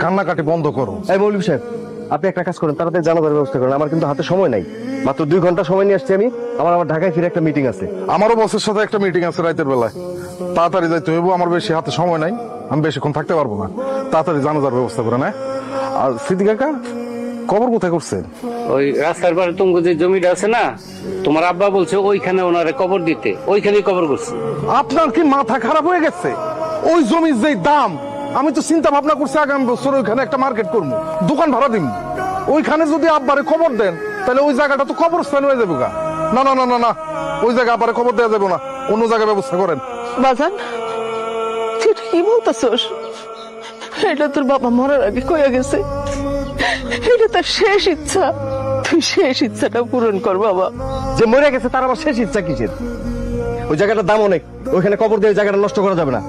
কান্নাকাটি বন্ধ করো। এই মৌলভী সাহেব, আপনি একটা কাজ করেন, তাড়াতাড়ি জানাজার ব্যবস্থা করেন। আমার কিন্তু হাতে সময় নাই, মাত্র 2 ঘন্টা সময় নিয়ে আসছি আমি। আমার ঢাকায় ফিরে একটা মিটিং আছে। আমারও বসের সাথে একটা মিটিং আছে রাতের বেলায়, তাড়াতাড়ি যাইতে হইব। আমার বেশি হাতে সময় নাই, আমি বেশিক্ষণ থাকতে পারবো না। তাড়াতাড়ি জানাজার ব্যবস্থা করেন। আর সিদ্দি কাকা কবর কোথায় করছেন? ওই রাস্তার পারে তোমার যে জমিটা আছে না, তোমার আব্বা বলছে ওইখানে ওনারে কবর দিতে, ওইখানেই কবর করছে। আপনার কি মাথা খারাপ হয়ে গেছে? ওই জমির যে দাম, আমি তো চিন্তা ভাবনা করছি আগামী বছর ওইখানে একটা মার্কেট করবো, দোকান ভাড়া দিব। ওইখানে যদি আব্বারে খবর দেন তাহলে ওই জায়গাটা তো কবরস্থান হয়ে যাবে। না না না না না, ওই জায়গায় আব্বারে খবর দেওয়া যাবে না, অন্য জায়গায় ব্যবস্থা করেন। বাজান, তুই কি বলতেছস? এটা তোর বাবা মরার আগে কইয়া গেছে, এটা তার শেষ ইচ্ছা। তুই শেষ ইচ্ছাটা পূরণ কর বাবা। যে মরে গেছে তার আবার শেষ ইচ্ছা কিসের? ওই জায়গাটার দাম অনেক, ওইখানে কবর দিয়ে জায়গাটা নষ্ট করা যাবে না।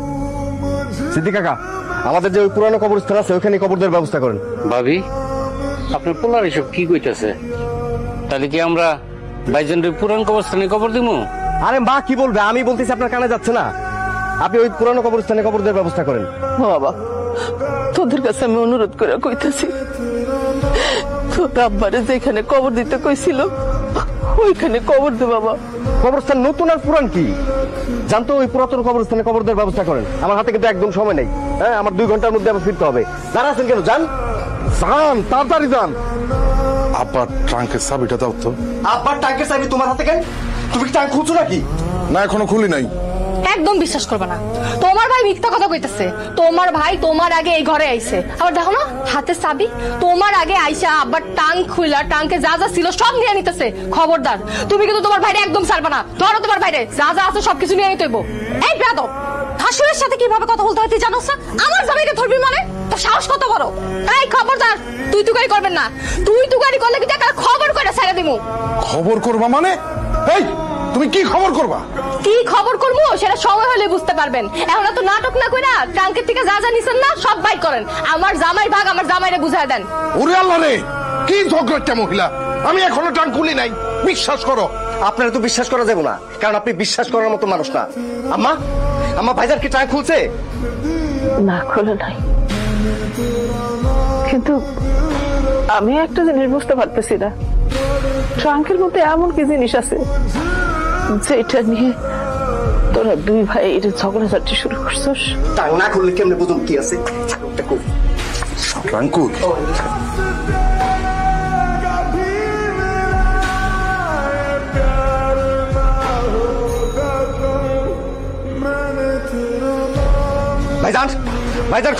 সিদ্দিক কাকা, আমাদের যে ওই পুরানো কবরস্থান আছে ওইখানে কবর দেওয়ার ব্যবস্থা করেন। ভাবি, আপনার পোলার এসব কি কইতাছে? তাহলে কি আমরা ভাইজানের পুরান কবরস্থানে কবর দিব? আরে মা কি বলবে, আমি বলতেছি আপনার কানে যাচ্ছে না। আপনি ওই পুরানো কবরস্থানে কবর দেওয়ার ব্যবস্থা করেন। বাবা, তোদের কাছে আমি অনুরোধ করে কইতাছি, তোর আব্বারে যেখানে কবর দিতে কইছিল ওইখানে কবর দে বাবা। কবরস্থান নতুন আর পুরান কি জানতো? ওই পুরাতন কবরস্থানে কবর দেওয়ার ব্যবস্থা করেন। আমার হাতে কিন্তু একদম সময় নেই। হ্যাঁ, আমার 2 ঘন্টার মধ্যে আবার ফিরতে হবে। দাঁড়া আছেন কেন? যান যান, তাড়াতাড়ি যান। আব্বার ট্রাঙ্কের চাবিটা দাও তো। আব্বার ট্যাঙ্কের চাবি তোমার হাতে কেন? তুমি কি ট্যাঙ্ক খুঁজছো নাকি? না, এখনো খুলি নাই। একদম বিশ্বাস করবে না, তোমার ভাই মিথ্যা কথা কইতেছে। তোমার ভাই তোমার আগে এই ঘরে আইছে, আবার দেখো না হাতে চাবি। তোমার আগে আইসা আবার টাঙ্ক খুইলা টাঙ্কে যা যা ছিল সব নিয়ে নিতেছে। খবরদার, তুমি কিন্তু তোমার ভাইরে একদম ছাড়বে না। ধরো তোমার ভাইরে, যা যা আছে সবকিছু নিয়ে নিতে হইব। এই বেয়াদব, শাশুড়ির সাথে কিভাবে কথা বলতে হয় তুই জানোস না? আমার জামাইকে ধরবি মানে? তোর সাহস কত বড়? এই খবরদার, তুই তুকারি করবেন না। তুই তুকারি করলে কিন্তু একটা খবর করে ছেড়ে দিমু। খবর করবা মানে? এই তুমি কি খবর করবা? কি খবর করবো সেটা সময় হলে বুঝতে পারবেন। এখন তো নাটক না কইরা ট্রাঙ্কের থেকে যা যা নিছেন না সব বাইক করেন। আমার জামাই ভাগ আমার জামাইরে বুঝায় দেন। ওরে আল্লাহ রে, কি ঝগড়াটা মহিলা! আমি এখনো ট্রাঙ্ক খুলি নাই, বিশ্বাস করো। আপনারা তো বিশ্বাস করা যাবে না, কারণ আপনি বিশ্বাস করার মতো মানুষ না। আম্মা, আম্মা ভাইজান কি ট্রাঙ্ক খুলছে? না, খোলে নাই, কিন্তু আমি একটা জিনিস বুঝতে পারতেছি না। ট্রাঙ্কের মধ্যে এমন কি জিনিস আছে যেটা নিয়ে তোরা 2 ভাই এটা ঝগড়াঝাটি শুরু করছস? ট্রাঙ্ক না খুললে কেমনে বুঝুন কি আছে? ট্রাঙ্ক খুল। ভাইজান, ভাইজান